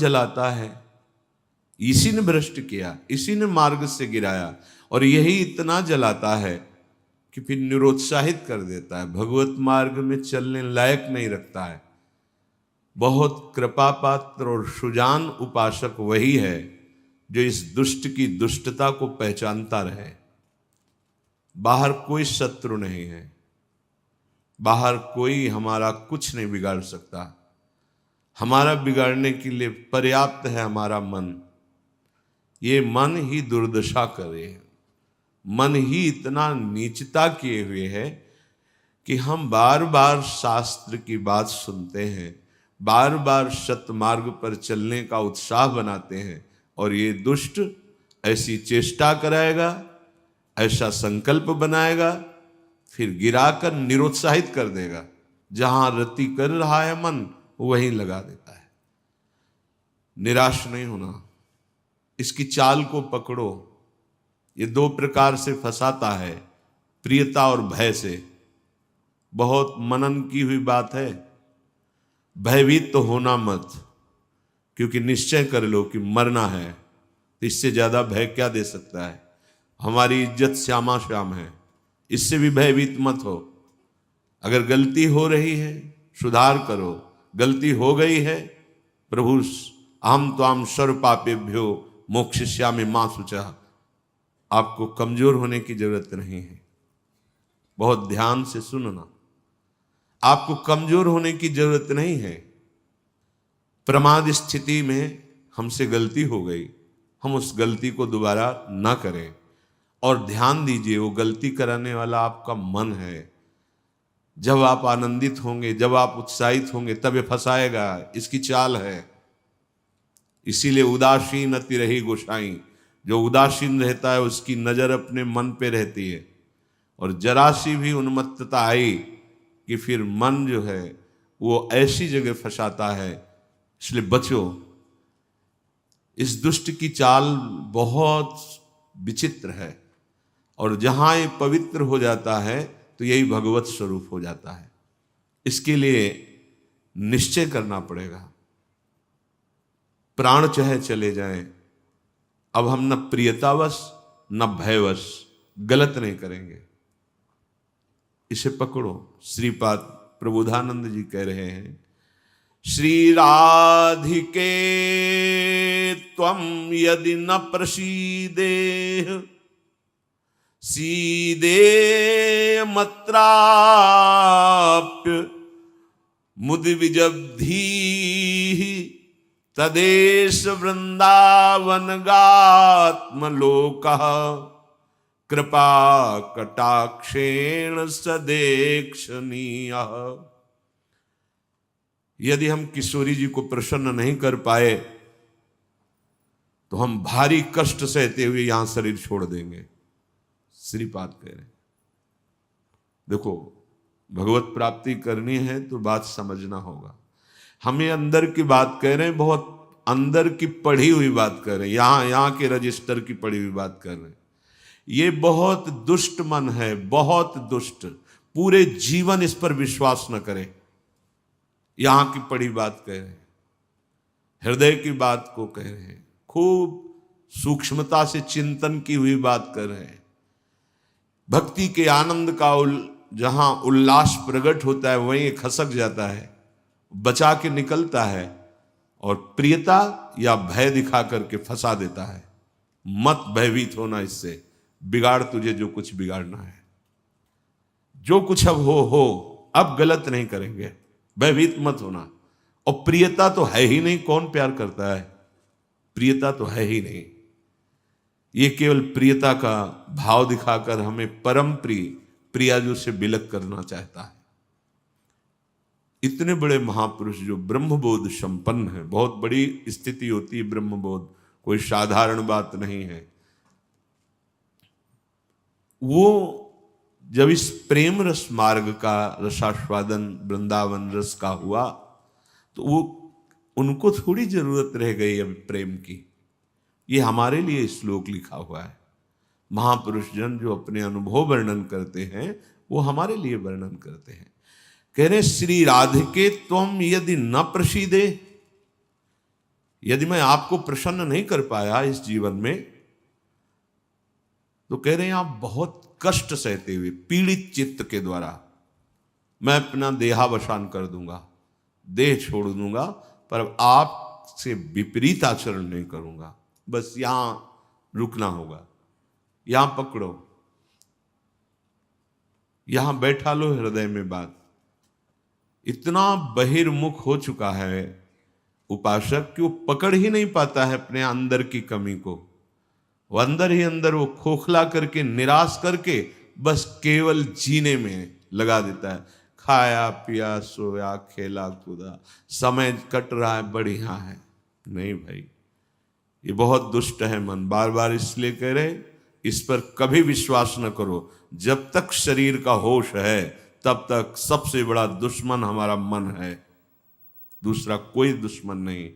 जलाता है, इसी ने भ्रष्ट किया, इसी ने मार्ग से गिराया, और यही इतना जलाता है कि फिर निरुत्साहित कर देता है, भगवत मार्ग में चलने लायक नहीं रखता है। बहुत कृपा पात्र और सुजान उपासक वही है जो इस दुष्ट की दुष्टता को पहचानता रहे। बाहर कोई शत्रु नहीं है, बाहर कोई हमारा कुछ नहीं बिगाड़ सकता। हमारा बिगाड़ने के लिए पर्याप्त है हमारा मन। ये मन ही दुर्दशा करे, मन ही इतना नीचता किए हुए है कि हम बार बार शास्त्र की बात सुनते हैं, बार बार सतमार्ग पर चलने का उत्साह बनाते हैं, और ये दुष्ट ऐसी चेष्टा कराएगा, ऐसा संकल्प बनाएगा, फिर गिराकर निरुत्साहित कर देगा। जहां रति कर रहा है मन वहीं लगा देता है। निराश नहीं होना, इसकी चाल को पकड़ो। ये दो प्रकार से फंसाता है, प्रियता और भय से। बहुत मनन की हुई बात है। भयभीत तो होना मत, क्योंकि निश्चय कर लो कि मरना है, तो इससे ज्यादा भय क्या दे सकता है। हमारी इज्जत श्यामा श्याम है, इससे भी भयभीत मत हो। अगर गलती हो रही है सुधार करो, गलती हो गई है प्रभु अहम त्वाम सर्व पापेभ्यो मोक्षयिष्यामि मा शुचः, आपको कमजोर होने की जरूरत नहीं है। बहुत ध्यान से सुनना, आपको कमजोर होने की जरूरत नहीं है। प्रमाद स्थिति में हमसे गलती हो गई, हम उस गलती को दोबारा ना करें। और ध्यान दीजिए, वो गलती कराने वाला आपका मन है। जब आप आनंदित होंगे, जब आप उत्साहित होंगे, तब ये फंसाएगा, इसकी चाल है। इसीलिए उदासीन अति रही गोसाई, जो उदासीन रहता है उसकी नजर अपने मन पे रहती है। और जरा सी भी उन्मत्तता आई कि फिर मन जो है वो ऐसी जगह फंसाता है। इसलिए बचो, इस दुष्ट की चाल बहुत विचित्र है। और जहां ये पवित्र हो जाता है तो यही भगवत स्वरूप हो जाता है। इसके लिए निश्चय करना पड़ेगा। प्राण चाहे चले जाएं, अब हम न प्रियतावश न भयवश गलत नहीं करेंगे। इसे पकड़ो। श्रीपाद प्रबोधानंद जी कह रहे हैं, श्री राधिके त्वं यदि न प्रसीदेह सीदे मत्राप्य मुद विजब्धी तदेश वृंदावन गात्मलोकः कृपा कटाक्षेण सदेक्षणीय। यदि हम किशोरी जी को प्रसन्न नहीं कर पाए तो हम भारी कष्ट सहते हुए यहां शरीर छोड़ देंगे। श्रीपाद कह रहे हैं, देखो भगवत प्राप्ति करनी है तो बात समझना होगा। हम ये अंदर की बात कह रहे हैं, बहुत अंदर की पढ़ी हुई बात कर रहे हैं, यहां के रजिस्टर की पढ़ी हुई बात कर रहे हैं। ये बहुत दुष्ट मन है, बहुत दुष्ट। पूरे जीवन इस पर विश्वास न करें। यहां की पढ़ी बात कह रहे हैं, हृदय की बात को कह रहे हैं, खूब सूक्ष्मता से चिंतन की हुई बात कर रहे हैं। भक्ति के आनंद का जहां उल्लास प्रकट होता है वहीं खसक जाता है, बचा के निकलता है, और प्रियता या भय दिखा करके फंसा देता है। मत भयभीत होना, इससे बिगाड़ तुझे जो कुछ बिगाड़ना है। जो कुछ अब हो, अब गलत नहीं करेंगे, भयभीत मत होना। और प्रियता तो है ही नहीं, कौन प्यार करता है? प्रियता तो है ही नहीं। ये केवल प्रियता का भाव दिखाकर हमें परम प्रिय प्रियाजू से बिलक करना चाहता है। इतने बड़े महापुरुष जो ब्रह्मबोध संपन्न है, बहुत बड़ी स्थिति होती है ब्रह्मबोध, कोई साधारण बात नहीं है। वो जब इस प्रेम रस मार्ग का रसास्वादन वृंदावन रस का हुआ तो वो उनको थोड़ी जरूरत रह गई अब प्रेम की। ये हमारे लिए श्लोक लिखा हुआ है। महापुरुष जन जो अपने अनुभव वर्णन करते हैं वो हमारे लिए वर्णन करते हैं। कह रहे श्री राधिके त्वम यदि न प्रसीदे, यदि मैं आपको प्रसन्न नहीं कर पाया इस जीवन में, तो कह रहे हैं आप बहुत कष्ट सहते हुए पीड़ित चित्त के द्वारा मैं अपना देहावसान कर दूंगा, देह छोड़ दूंगा, पर आपसे विपरीत आचरण नहीं करूंगा। बस यहां रुकना होगा, यहां पकड़ो, यहां बैठा लो हृदय में बात। इतना बहिर्मुख हो चुका है उपासक कि वो पकड़ ही नहीं पाता है अपने अंदर की कमी को। वो अंदर ही अंदर वो खोखला करके, निराश करके बस केवल जीने में लगा देता है। खाया पिया सोया खेला कूदा, समय कट रहा है, बढ़िया है। नहीं भाई, ये बहुत दुष्ट है मन। बार बार इसलिए कह रहे, इस पर कभी विश्वास न करो। जब तक शरीर का होश है तब तक सबसे बड़ा दुश्मन हमारा मन है, दूसरा कोई दुश्मन नहीं।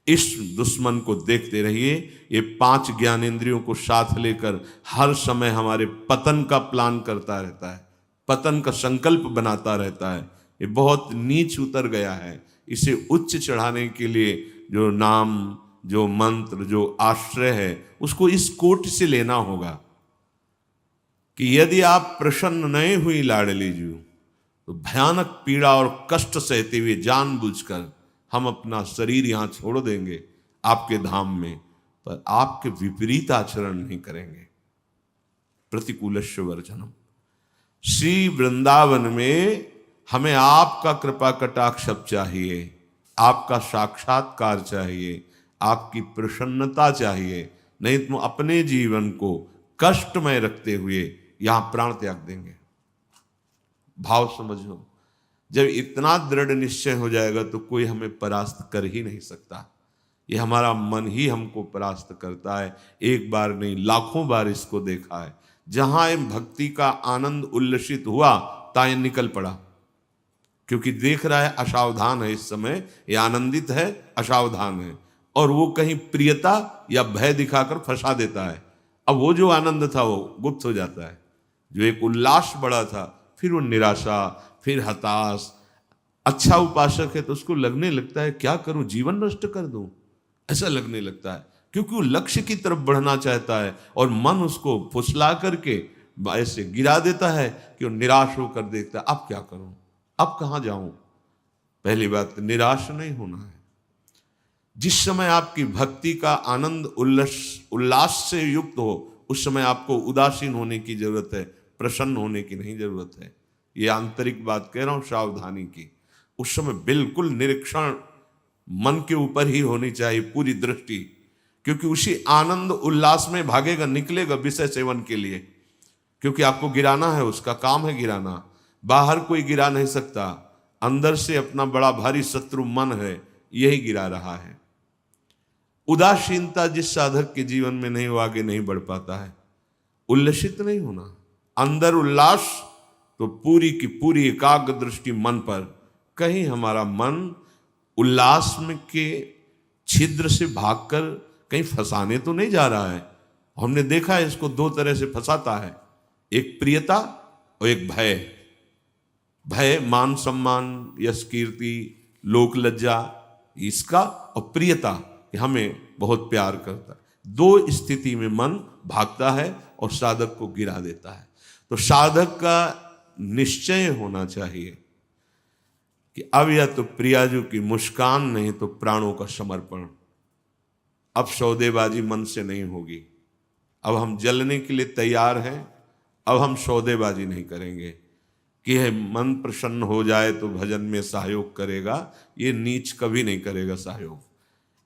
इस दुश्मन को देखते रहिए। ये 5 ज्ञानेंद्रियों को साथ लेकर हर समय हमारे पतन का प्लान करता रहता है, पतन का संकल्प बनाता रहता है। ये बहुत नीच उतर गया है। इसे उच्च चढ़ाने के लिए जो नाम, जो मंत्र, जो आश्रय है, उसको इस कोट से लेना होगा कि यदि आप प्रसन्न नहीं हुई लाडली जी, तो भयानक पीड़ा और कष्ट सहते हुए जानबूझकर हम अपना शरीर यहां छोड़ देंगे आपके धाम में, पर आपके विपरीत आचरण नहीं करेंगे। प्रतिकूलस्य वर्जनम। श्री वृंदावन में हमें आपका कृपा कटाक्ष चाहिए, आपका साक्षात्कार चाहिए, आपकी प्रसन्नता चाहिए। नहीं तो अपने जीवन को कष्टमय रखते हुए यहां प्राण त्याग देंगे। भाव समझो, जब इतना दृढ़ निश्चय हो जाएगा तो कोई हमें परास्त कर ही नहीं सकता। ये हमारा मन ही हमको परास्त करता है। एक बार नहीं, लाखों बार इसको देखा है। जहां भक्ति का आनंद उल्लसित हुआ, ताए निकल पड़ा, क्योंकि देख रहा है असावधान है। इस समय ये आनंदित है, असावधान है, और वो कहीं प्रियता या भय दिखाकर फंसा देता है। अब वो जो आनंद था वो गुप्त हो जाता है। जो एक उल्लास बड़ा था, फिर वो निराशा, फिर हताश। अच्छा उपासक है तो उसको लगने लगता है क्या करूं, जीवन नष्ट कर दूं, ऐसा लगने लगता है, क्योंकि वो लक्ष्य की तरफ बढ़ना चाहता है और मन उसको फुसला करके ऐसे गिरा देता है कि वो निराश होकर देखता है अब क्या करूं, अब कहां जाऊं। पहली बात, निराश नहीं होना है। जिस समय आपकी भक्ति का आनंद उल्लास से युक्त हो, उस समय आपको उदासीन होने की जरूरत है, प्रसन्न होने की नहीं जरूरत है। ये आंतरिक बात कह रहा हूं, सावधानी की। उस समय बिल्कुल निरीक्षण मन के ऊपर ही होनी चाहिए, पूरी दृष्टि, क्योंकि उसी आनंद उल्लास में भागेगा, निकलेगा विषय सेवन के लिए, क्योंकि आपको गिराना है, उसका काम है गिराना। बाहर कोई गिरा नहीं सकता, अंदर से अपना बड़ा भारी शत्रु मन है, यही गिरा रहा है। उदासीनता जिस साधक के जीवन में नहीं, वो आगे नहीं बढ़ पाता है। उल्लसित नहीं होना, अंदर उल्लास, तो पूरी की पूरी एकाग्र दृष्टि मन पर। कहीं हमारा मन उल्लास में के छिद्र से भागकर कहीं फंसाने तो नहीं जा रहा है। हमने देखा है इसको 2 तरह से फंसाता है, एक प्रियता और एक भय। भय मान सम्मान, यश कीर्ति, लोक लज्जा, इसका, और प्रियता कि हमें बहुत प्यार करता है। 2 स्थिति में मन भागता है और साधक को गिरा देता है। तो साधक का निश्चय होना चाहिए कि अब या तो प्रियाजू की मुस्कान, नहीं तो प्राणों का समर्पण। अब सौदेबाजी मन से नहीं होगी। अब हम जलने के लिए तैयार हैं। अब हम सौदेबाजी नहीं करेंगे कि है मन प्रसन्न हो जाए तो भजन में सहयोग करेगा। ये नीच कभी नहीं करेगा सहयोग।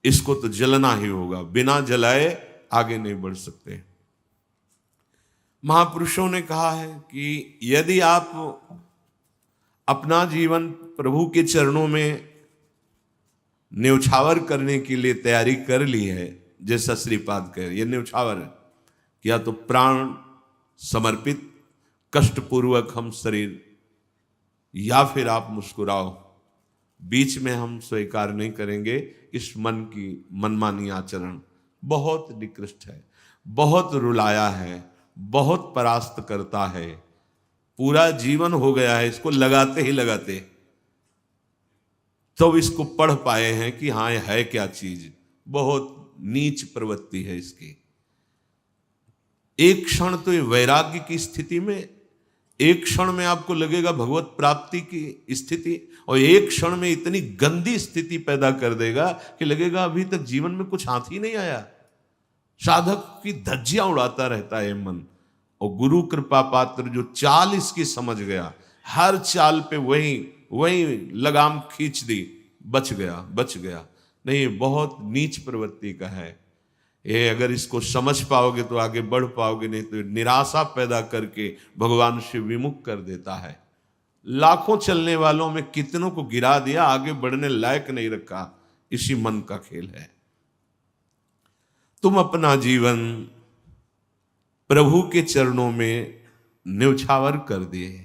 इसको तो जलना ही होगा, बिना जलाए आगे नहीं बढ़ सकते। महापुरुषों ने कहा है कि यदि आप अपना जीवन प्रभु के चरणों में न्यौछावर करने के लिए तैयारी कर ली है, जैसा श्रीपाद कह रहे, ये न्यौछावर है कि या तो प्राण समर्पित, कष्टपूर्वक हम शरीर, या फिर आप मुस्कुराओ। बीच में हम स्वीकार नहीं करेंगे इस मन की मनमानी आचरण। बहुत निकृष्ट है, बहुत रुलाया है, बहुत परास्त करता है। पूरा जीवन हो गया है इसको लगाते ही लगाते, तो इसको पढ़ पाए हैं कि हाँ ये है क्या चीज, बहुत नीच प्रवृत्ति है इसकी। एक क्षण तो ये वैराग्य की स्थिति में, एक क्षण में आपको लगेगा भगवत प्राप्ति की स्थिति, और एक क्षण में इतनी गंदी स्थिति पैदा कर देगा कि लगेगा अभी तक जीवन में कुछ हाथ ही नहीं आया। साधक की धज्जियां उड़ाता रहता है मन। और गुरु कृपा पात्र जो चाल इसकी समझ गया, हर चाल पे वही लगाम खींच दी, बच गया। नहीं, बहुत नीच प्रवृत्ति का है ये। अगर इसको समझ पाओगे तो आगे बढ़ पाओगे, नहीं तो निराशा पैदा करके भगवान से विमुख कर देता है। लाखों चलने वालों में कितनों को गिरा दिया, आगे बढ़ने लायक नहीं रखा। इसी मन का खेल है। तुम अपना जीवन प्रभु के चरणों में न्यौछावर कर दिए।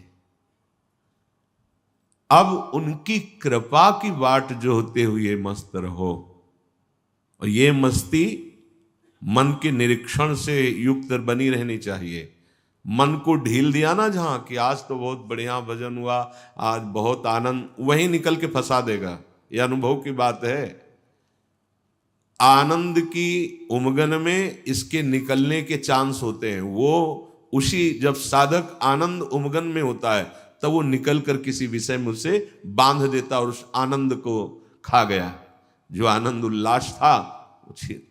अब उनकी कृपा की बाट जोहते हुए मस्त रहो। और ये मस्ती मन के निरीक्षण से युक्त बनी रहनी चाहिए। मन को ढील दिया ना जहां कि आज तो बहुत बढ़िया भजन हुआ, आज बहुत आनंद, वहीं निकल के फंसा देगा। यह अनुभव की बात है। आनंद की उमगन में इसके निकलने के चांस होते हैं। वो उसी, जब साधक आनंद उमगन में होता है तब वो निकल कर किसी विषय में उसे बांध देता और उस आनंद को खा गया। जो आनंद उल्लास था,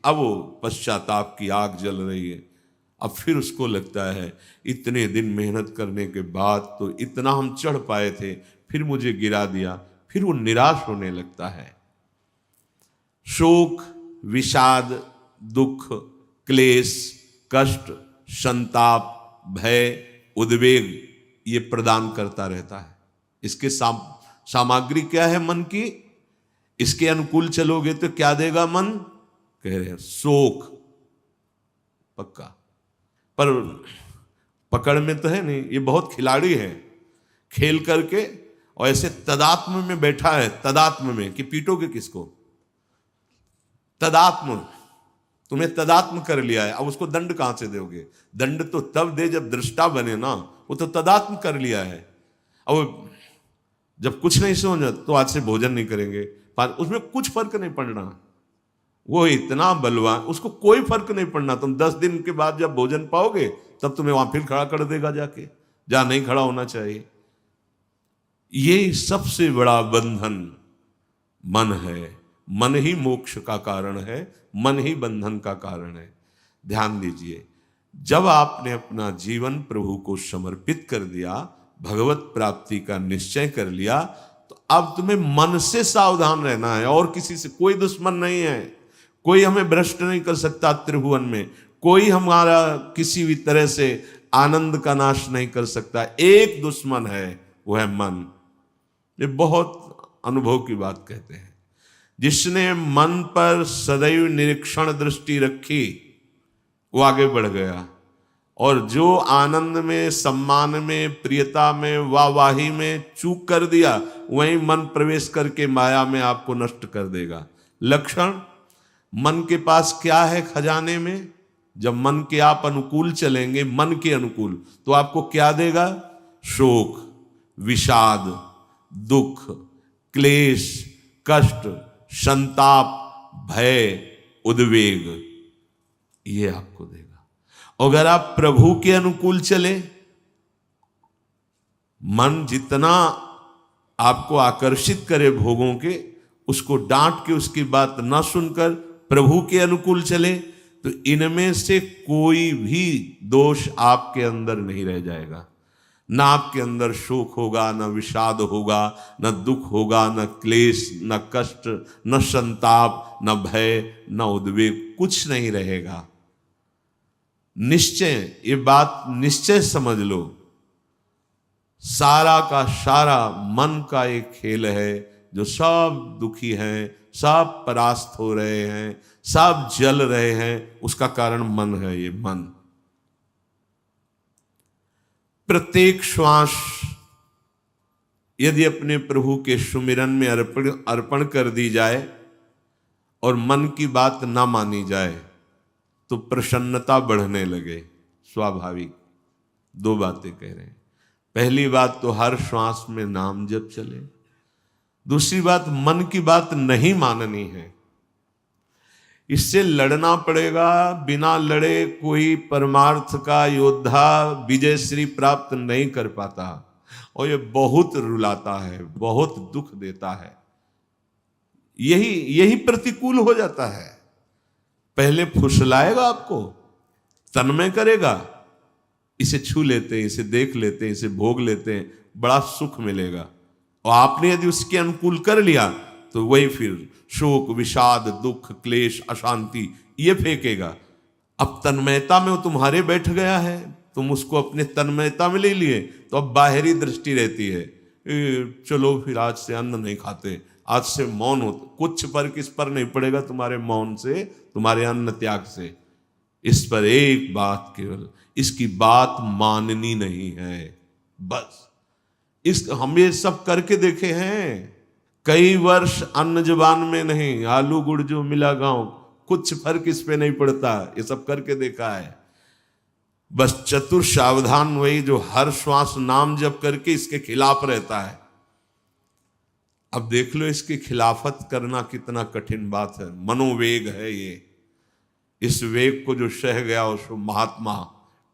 अब वो पश्चाताप की आग जल रही है। अब फिर उसको लगता है इतने दिन मेहनत करने के बाद तो इतना हम चढ़ पाए थे, फिर मुझे गिरा दिया। फिर वो निराश होने लगता है। शोक, विषाद, दुख, क्लेश, कष्ट, संताप, भय, उद्वेग ये प्रदान करता रहता है। इसके सामग्री क्या है मन की? इसके अनुकूल चलोगे तो क्या देगा मन? कह रहे हैं शोक पक्का, पर पकड़ में तो है नहीं। ये बहुत खिलाड़ी है, खेल करके और ऐसे तदात्म में बैठा है। तदात्म में कि पीटोगे किसको? तदात्म, तुम्हें तदात्म कर लिया है। अब उसको दंड कहां से दोगे? दंड तो तब दे जब दृष्टा बने ना। वो तो तदात्म कर लिया है। अब जब कुछ नहीं समझ तो आज से भोजन नहीं करेंगे, उसमें कुछ फर्क नहीं पड़ना। वो इतना बलवान, उसको कोई फर्क नहीं पड़ना। तुम 10 दिन के बाद जब भोजन पाओगे तब तुम्हें वहां फिर खड़ा कर देगा जाके, जहां नहीं खड़ा होना चाहिए। ये सबसे बड़ा बंधन मन है। मन ही मोक्ष का कारण है, मन ही बंधन का कारण है। ध्यान दीजिए, जब आपने अपना जीवन प्रभु को समर्पित कर दिया, भगवत प्राप्ति का निश्चय कर लिया, तो अब तुम्हें मन से सावधान रहना है। और किसी से कोई दुश्मन नहीं है। कोई हमें भ्रष्ट नहीं कर सकता त्रिभुवन में। कोई हमारा किसी भी तरह से आनंद का नाश नहीं कर सकता। एक दुश्मन है, वो है मन। ये बहुत अनुभव की बात कहते हैं। जिसने मन पर सदैव निरीक्षण दृष्टि रखी वो आगे बढ़ गया। और जो आनंद में, सम्मान में, प्रियता में, वाहवाही में चूक कर दिया, वहीं मन प्रवेश करके माया में आपको नष्ट कर देगा। लक्षण मन के पास क्या है खजाने में? जब मन के आप अनुकूल चलेंगे, मन के अनुकूल, तो आपको क्या देगा? शोक, विषाद, दुख, क्लेश, कष्ट, संताप, भय, उद्वेग, ये आपको देगा। अगर आप प्रभु के अनुकूल चले, मन जितना आपको आकर्षित करे भोगों के, उसको डांट के उसकी बात ना सुनकर प्रभु के अनुकूल चले, तो इनमें से कोई भी दोष आपके अंदर नहीं रह जाएगा। ना आपके अंदर शोक होगा, ना विषाद होगा, न दुख होगा, न क्लेश, न कष्ट, न संताप, न भय, न उद्वेग, कुछ नहीं रहेगा। निश्चय, ये बात निश्चय समझ लो, सारा का सारा मन का एक खेल है। जो सब दुखी हैं, सब परास्त हो रहे हैं, सब जल रहे हैं, उसका कारण मन है। ये मन प्रत्येक श्वास यदि अपने प्रभु के सुमिरन में अर्पण कर दी जाए और मन की बात ना मानी जाए तो प्रसन्नता बढ़ने लगे। स्वाभाविक 2 बातें कह रहे हैं। पहली बात तो हर श्वास में नाम जप चले। दूसरी बात, मन की बात नहीं माननी है। इससे लड़ना पड़ेगा। बिना लड़े कोई परमार्थ का योद्धा विजयश्री प्राप्त नहीं कर पाता, और ये बहुत रुलाता है, बहुत दुख देता है। यही यही प्रतिकूल हो जाता है। पहले फुसलाएगा आपको, तन्मय करेगा, इसे छू लेते हैं, इसे देख लेते हैं, इसे भोग लेते हैं, बड़ा सुख मिलेगा। और आपने यदि उसके अनुकूल कर लिया तो वही फिर शोक, विषाद, दुख, क्लेश, अशांति ये फेंकेगा। अब तन्मयता में वो तुम्हारे बैठ गया है, तुम उसको अपने तन्मयता में ले लिए, तो अब बाहरी दृष्टि रहती है, चलो फिर आज से अन्न नहीं खाते, आज से मौन हो। कुछ फर्क इस पर नहीं पड़ेगा तुम्हारे मौन से, तुम्हारे अन्न त्याग से। इस पर एक बात केवल, इसकी बात माननी नहीं है, बस। हम ये सब करके देखे हैं, कई वर्ष अन्न जुबान में नहीं, आलू गुड़ जो मिला गांव, कुछ फर्क इस पे नहीं पड़ता, ये सब करके देखा है। बस चतुर सावधान वही जो हर श्वास नाम जप करके इसके खिलाफ रहता है। अब देख लो इसकी खिलाफत करना कितना कठिन बात है। मनोवेग है ये, इस वेग को जो सह गया उसको महात्मा,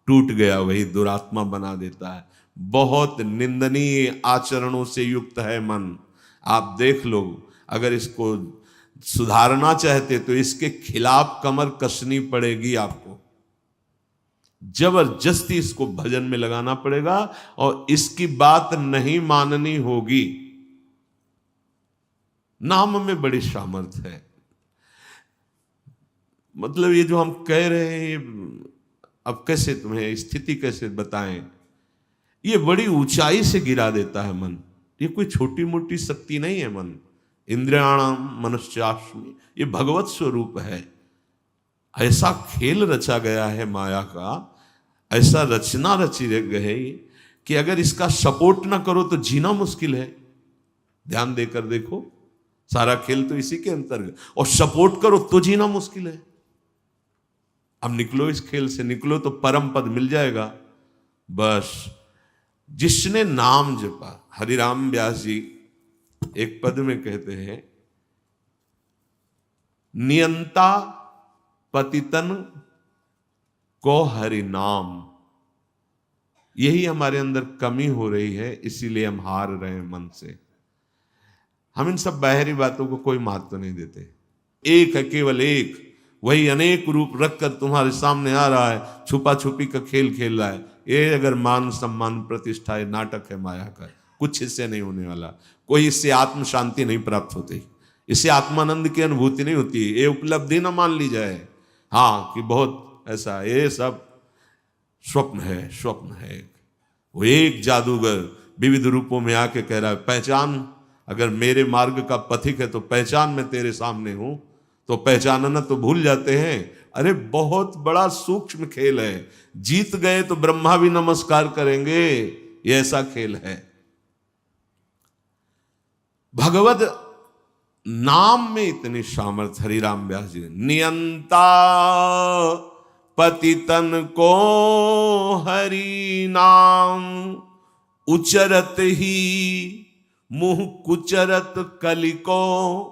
टूट गया वही दुरात्मा बना देता है। बहुत निंदनीय आचरणों से युक्त है मन। आप देख लो, अगर इसको सुधारना चाहते तो इसके खिलाफ कमर कसनी पड़ेगी आपको, जबरदस्ती इसको भजन में लगाना पड़ेगा और इसकी बात नहीं माननी होगी। नाम में बड़ी सामर्थ्य है। मतलब ये जो हम कह रहे हैं, अब कैसे तुम्हें स्थिति कैसे बताएं, ये बड़ी ऊंचाई से गिरा देता है मन। ये कोई छोटी मोटी शक्ति नहीं है मन। इंद्रियाणाम मनुष्यास्मि, ये भगवत स्वरूप है। ऐसा खेल रचा गया है माया का, ऐसा रचना रची गई कि अगर इसका सपोर्ट ना करो तो जीना मुश्किल है। ध्यान देकर देखो, सारा खेल तो इसी के अंतर्गत, और सपोर्ट करो तो जीना मुश्किल है। अब निकलो इस खेल से, निकलो तो परम पद मिल जाएगा। बस जिसने नाम जपा, हरिराम व्यास जी एक पद में कहते हैं, नियंता पतितन को हरि नाम। यही हमारे अंदर कमी हो रही है, इसीलिए हम हार रहे हैं मन से। हम इन सब बाहरी बातों को कोई महत्व नहीं देते। एक है, केवल एक, वही अनेक रूप रखकर तुम्हारे सामने आ रहा है, छुपा छुपी का खेल खेल रहा है। ये अगर मान सम्मान प्रतिष्ठा है, नाटक है माया का, कुछ इससे नहीं होने वाला। कोई इससे आत्म शांति नहीं प्राप्त होती, इससे आत्मानंद की अनुभूति नहीं होती। ये उपलब्धि ना मान ली जाए, हाँ कि बहुत ऐसा, ये सब स्वप्न है, स्वप्न है। वो एक जादूगर विविध रूपों में आके कह रहा है, पहचान, अगर मेरे मार्ग का पथिक है तो पहचान, मैं तेरे सामने हूं। तो पहचानना तो भूल जाते हैं। अरे बहुत बड़ा सूक्ष्म खेल है। जीत गए तो ब्रह्मा भी नमस्कार करेंगे, ये ऐसा खेल है। भगवत नाम में इतनी सामर्थ्य। हरिराम व्यास जी, नियंता पतितन को हरि नाम, उचरत ही मुह कुचरत कलिको,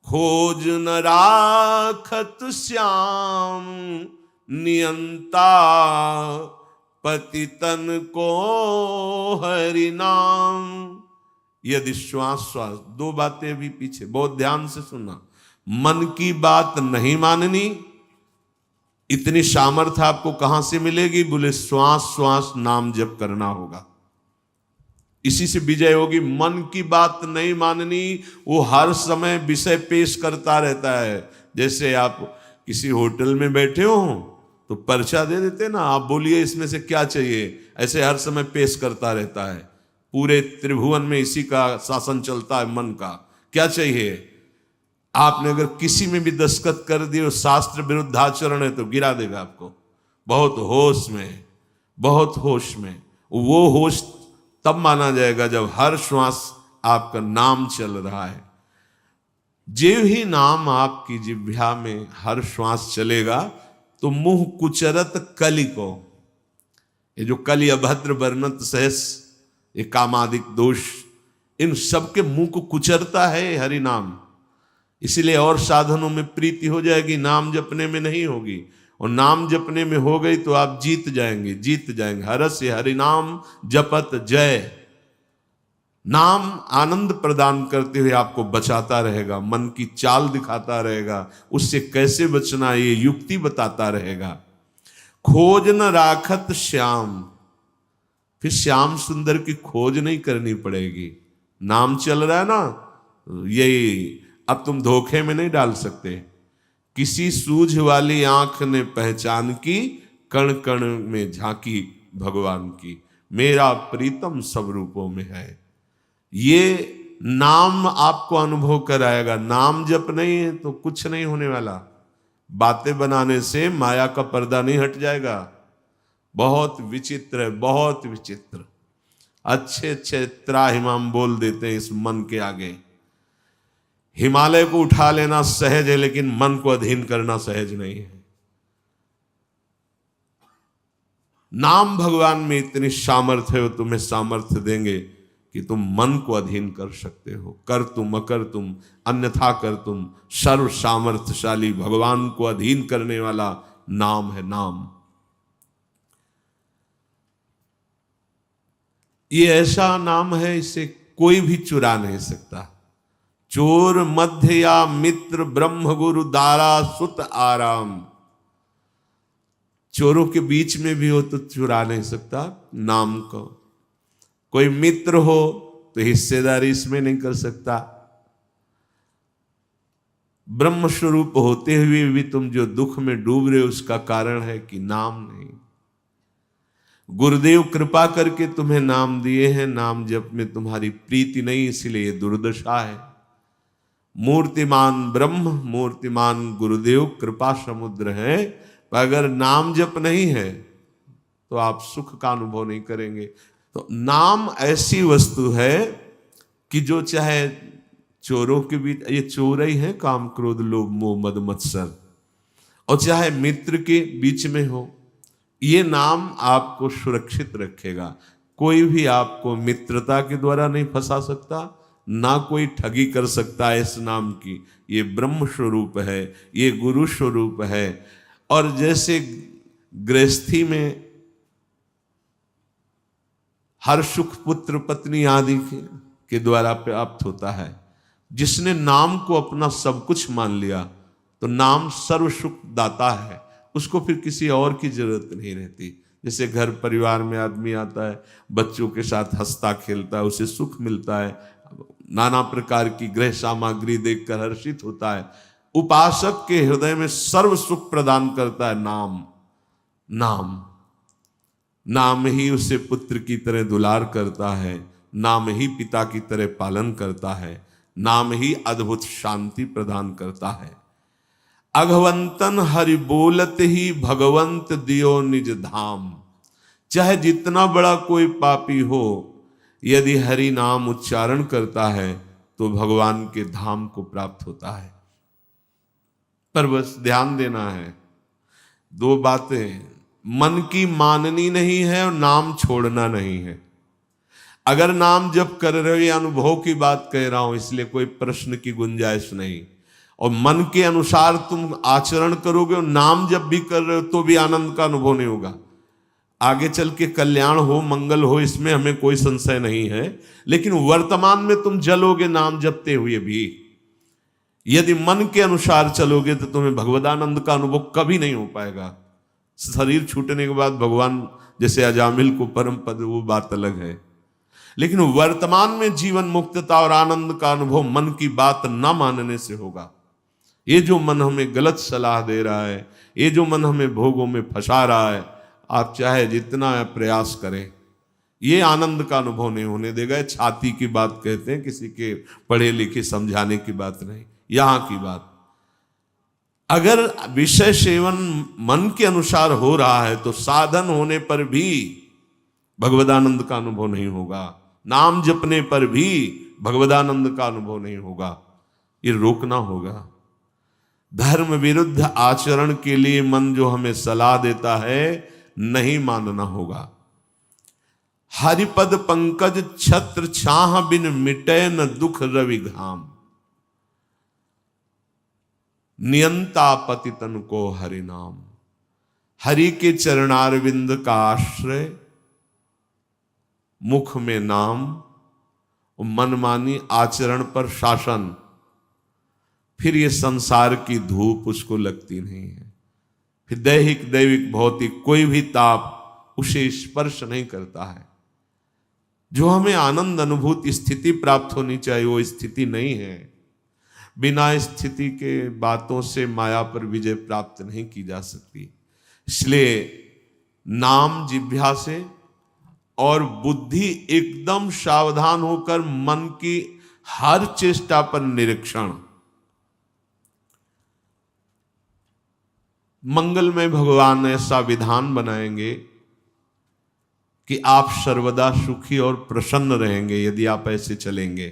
खोज न राखत श्याम, नियंता पतितन को हरि नाम। यदि श्वास श्वास, दो बातें भी पीछे बहुत ध्यान से सुनना। मन की बात नहीं माननी, इतनी सामर्थ्य आपको कहां से मिलेगी? बोले श्वास श्वास नाम जप करना होगा, इसी से विजय होगी। मन की बात नहीं माननी, वो हर समय विषय पेश करता रहता है। जैसे आप किसी होटल में बैठे हो तो पर्चा दे देते ना, आप बोलिए इसमें से क्या चाहिए, ऐसे हर समय पेश करता रहता है। पूरे त्रिभुवन में इसी का शासन चलता है, मन का। क्या चाहिए? आपने अगर किसी में भी दस्तखत कर दिए, शास्त्र विरुद्ध आचरण है तो गिरा देगा आपको। बहुत होश में, बहुत होश में। वो होश तब माना जाएगा जब हर श्वास आपका नाम चल रहा है। जो ही नाम आपकी जिह्वा में हर श्वास चलेगा तो मुंह कुचरत कलि को, ये जो कलि अभद्र वर्णत सहस, ये कामादिक दोष, इन सब के मुंह को कुचरता है हरि नाम। इसलिए और साधनों में प्रीति हो जाएगी, नाम जपने में नहीं होगी। और नाम जपने में हो गई तो आप जीत जाएंगे, जीत जाएंगे। हरस्य हरिनाम जपत जय। नाम आनंद प्रदान करते हुए आपको बचाता रहेगा, मन की चाल दिखाता रहेगा, उससे कैसे बचना ये युक्ति बताता रहेगा। खोज न राखत श्याम, फिर श्याम सुंदर की खोज नहीं करनी पड़ेगी। नाम चल रहा है ना, यही अब तुम धोखे में नहीं डाल सकते। किसी सूझ वाली आंख ने पहचान की, कण कण में झांकी भगवान की, मेरा प्रीतम सब रूपों में है। ये नाम आपको अनुभव कराएगा। नाम जप नहीं है तो कुछ नहीं होने वाला। बातें बनाने से माया का पर्दा नहीं हट जाएगा। बहुत विचित्र है, बहुत विचित्र। अच्छे अच्छे त्राहिमाम बोल देते हैं इस मन के आगे। हिमालय को उठा लेना सहज है, लेकिन मन को अधीन करना सहज नहीं है। नाम भगवान में इतनी सामर्थ्य है, वो तुम्हें सामर्थ्य देंगे कि तुम मन को अधीन कर सकते हो। कर तुम अकर तुम अन्यथा कर तुम, सर्व सामर्थ्यशाली भगवान को अधीन करने वाला नाम है नाम। ये ऐसा नाम है, इसे कोई भी चुरा नहीं सकता। चोर मध्य या मित्र, ब्रह्म गुरु दारा सुत आराम। चोरों के बीच में भी हो तो चुरा नहीं सकता नाम को। कोई मित्र हो तो हिस्सेदारी इसमें नहीं कर सकता। ब्रह्म स्वरूप होते हुए भी तुम जो दुख में डूब रहे हो, उसका कारण है कि नाम नहीं। गुरुदेव कृपा करके तुम्हें नाम दिए हैं, नाम जप में तुम्हारी प्रीति नहीं, इसलिए ये दुर्दशा है। मूर्तिमान ब्रह्म, मूर्तिमान गुरुदेव कृपा समुद्र है, पर अगर नाम जप नहीं है तो आप सुख का अनुभव नहीं करेंगे। तो नाम ऐसी वस्तु है कि जो चाहे चोरों के बीच, ये चोर ही है काम क्रोध लोभ मोह मद मत्सर, और चाहे मित्र के बीच में हो, ये नाम आपको सुरक्षित रखेगा। कोई भी आपको मित्रता के द्वारा नहीं फंसा सकता, ना कोई ठगी कर सकता है इस नाम की। ये ब्रह्म स्वरूप है, ये गुरु स्वरूप है। और जैसे गृहस्थी में हर सुख पुत्र पत्नी आदि के द्वारा प्राप्त होता है, जिसने नाम को अपना सब कुछ मान लिया तो नाम सर्व सुख दाता है, उसको फिर किसी और की जरूरत नहीं रहती। जैसे घर परिवार में आदमी आता है, बच्चों के साथ हंसता खेलता है, उसे सुख मिलता है, नाना प्रकार की गृह सामग्री देखकर हर्षित होता है। उपासक के हृदय में सर्व सुख प्रदान करता है नाम। नाम नाम ही उसे पुत्र की तरह दुलार करता है, नाम ही पिता की तरह पालन करता है, नाम ही अद्भुत शांति प्रदान करता है। अघवंतन हरि बोलत ही भगवंत दियो निज धाम। चाहे जितना बड़ा कोई पापी हो, यदि हरि नाम उच्चारण करता है तो भगवान के धाम को प्राप्त होता है। पर बस ध्यान देना है, दो बातें, मन की माननी नहीं है और नाम छोड़ना नहीं है। अगर नाम जप कर रहे हो, ये अनुभव की बात कह रहा हूं, इसलिए कोई प्रश्न की गुंजाइश नहीं। और मन के अनुसार तुम आचरण करोगे और नाम जप भी कर रहे हो तो भी आनंद का अनुभव नहीं होगा। आगे चल के कल्याण हो, मंगल हो, इसमें हमें कोई संशय नहीं है, लेकिन वर्तमान में तुम जलोगे नाम जपते हुए भी। यदि मन के अनुसार चलोगे तो तुम्हें भगवदानंद का अनुभव कभी नहीं हो पाएगा। शरीर छूटने के बाद भगवान जैसे अजामिल को परम पद, वो बात अलग है, लेकिन वर्तमान में जीवन मुक्तता और आनंद का अनुभव मन की बात न मानने से होगा। ये जो मन हमें गलत सलाह दे रहा है, ये जो मन हमें भोगों में फंसा रहा है, आप चाहे जितना प्रयास करें, ये आनंद का अनुभव नहीं होने देगा। छाती की बात कहते हैं, किसी के पढ़े लिखे समझाने की बात नहीं, यहां की बात। अगर विषय सेवन मन के अनुसार हो रहा है तो साधन होने पर भी भगवदानंद का अनुभव नहीं होगा, नाम जपने पर भी भगवदानंद का अनुभव नहीं होगा। ये रोकना होगा। धर्म विरुद्ध आचरण के लिए मन जो हमें सलाह देता है, नहीं मानना होगा। हरिपद पंकज छत्र छाह बिन मिटे न दुख रवि घाम। नियंता पतितन को हरि नाम। हरि के चरणारविंद का आश्रय, मुख में नाम, मनमानी आचरण पर शासन, फिर ये संसार की धूप उसको लगती नहीं है। फिर दैहिक दैविक भौतिक कोई भी ताप उसे स्पर्श नहीं करता है। जो हमें आनंद अनुभूति स्थिति प्राप्त होनी चाहिए वो स्थिति नहीं है। बिना स्थिति के बातों से माया पर विजय प्राप्त नहीं की जा सकती। इसलिए नाम जिह्वा से और बुद्धि एकदम सावधान होकर मन की हर चेष्टा पर निरीक्षण। मंगलमय भगवान ऐसा विधान बनाएंगे कि आप सर्वदा सुखी और प्रसन्न रहेंगे यदि आप ऐसे चलेंगे।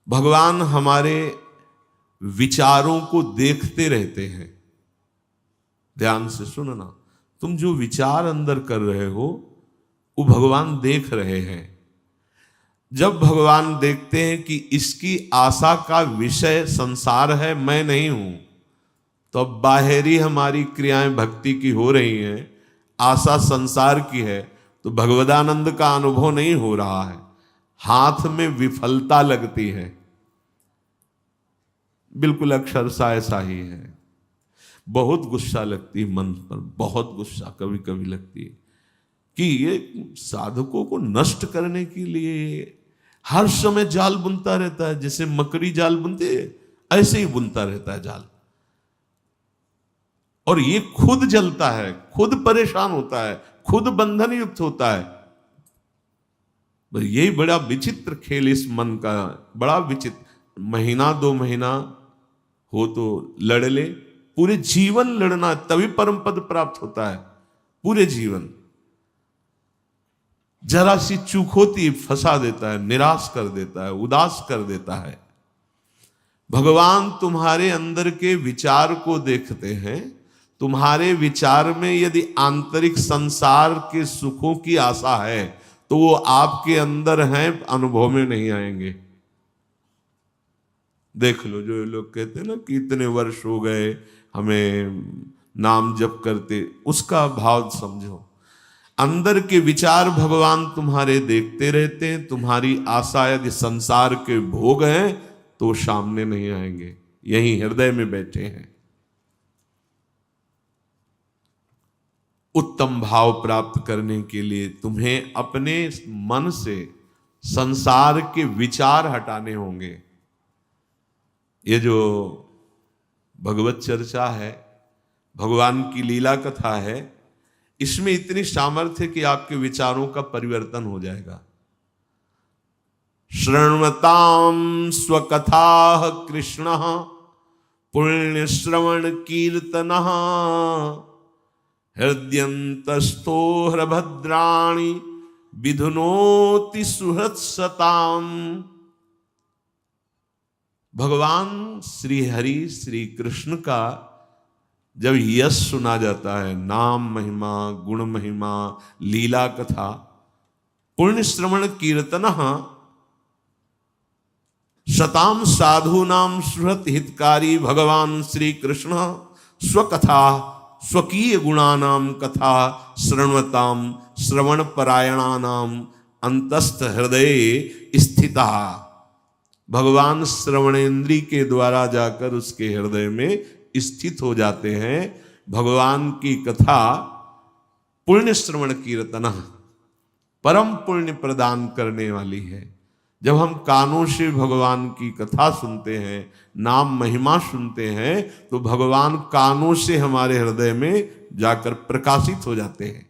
भगवान हमारे विचारों को देखते रहते हैं। ध्यान से सुनना, तुम जो विचार अंदर कर रहे हो वो भगवान देख रहे हैं। जब भगवान देखते हैं कि इसकी आशा का विषय संसार है, मैं नहीं हूं, तो अब बाहरी हमारी क्रियाएं भक्ति की हो रही हैं, आशा संसार की है, तो भगवदानंद का अनुभव नहीं हो रहा है, हाथ में विफलता लगती है। बिल्कुल अक्षरशः ऐसा ही है। बहुत गुस्सा लगती है मन पर, बहुत गुस्सा कभी कभी लगती है कि ये साधकों को नष्ट करने के लिए हर समय जाल बुनता रहता है। जैसे मकड़ी जाल बुनते ऐसे ही बुनता रहता है जाल, और ये खुद जलता है, खुद परेशान होता है, खुद बंधन युक्त होता है। यही बड़ा विचित्र खेल इस मन का, बड़ा विचित्र। महीना 2 महीना हो तो लड़ ले, पूरे जीवन लड़ना तभी परम पद प्राप्त होता है। पूरे जीवन जरा सी चूक होती फंसा देता है, निराश कर देता है, उदास कर देता है। भगवान तुम्हारे अंदर के विचार को देखते हैं। तुम्हारे विचार में यदि आंतरिक संसार के सुखों की आशा है तो वो आपके अंदर हैं, अनुभव में नहीं आएंगे। देख लो, जो लोग कहते हैं ना कि इतने वर्ष हो गए हमें नाम जप करते, उसका भाव समझो। अंदर के विचार भगवान तुम्हारे देखते रहते हैं। तुम्हारी आशा यदि संसार के भोग हैं तो सामने नहीं आएंगे, यही हृदय में बैठे हैं। उत्तम भाव प्राप्त करने के लिए तुम्हें अपने मन से संसार के विचार हटाने होंगे। ये जो भगवत चर्चा है, भगवान की लीला कथा है, इसमें इतनी सामर्थ्य कि आपके विचारों का परिवर्तन हो जाएगा। शृण्वताम स्वकथा कृष्ण पुण्य श्रवण कीर्तन हृदयंतस्थो हृभद्राणि विधुनोति सुहृत्सताम। भगवान श्री हरि श्री कृष्ण का जब यश सुना जाता है, नाम महिमा, गुण महिमा, लीला कथा, पुण्य श्रवण कीर्तन शताम साधूनाम सुहृत हितकारी। भगवान श्री कृष्ण स्वकथा स्वकीय गुणानाम कथा शृण्वताम श्रवण परायणानाम अंतस्थ हृदय स्थिता। भगवान श्रवणेन्द्री के द्वारा जाकर उसके हृदय में स्थित हो जाते हैं। भगवान की कथा पुण्य श्रवण कीर्तन परम पुण्य प्रदान करने वाली है। जब हम कानों से भगवान की कथा सुनते हैं, नाम महिमा सुनते हैं, तो भगवान कानों से हमारे हृदय में जाकर प्रकाशित हो जाते हैं।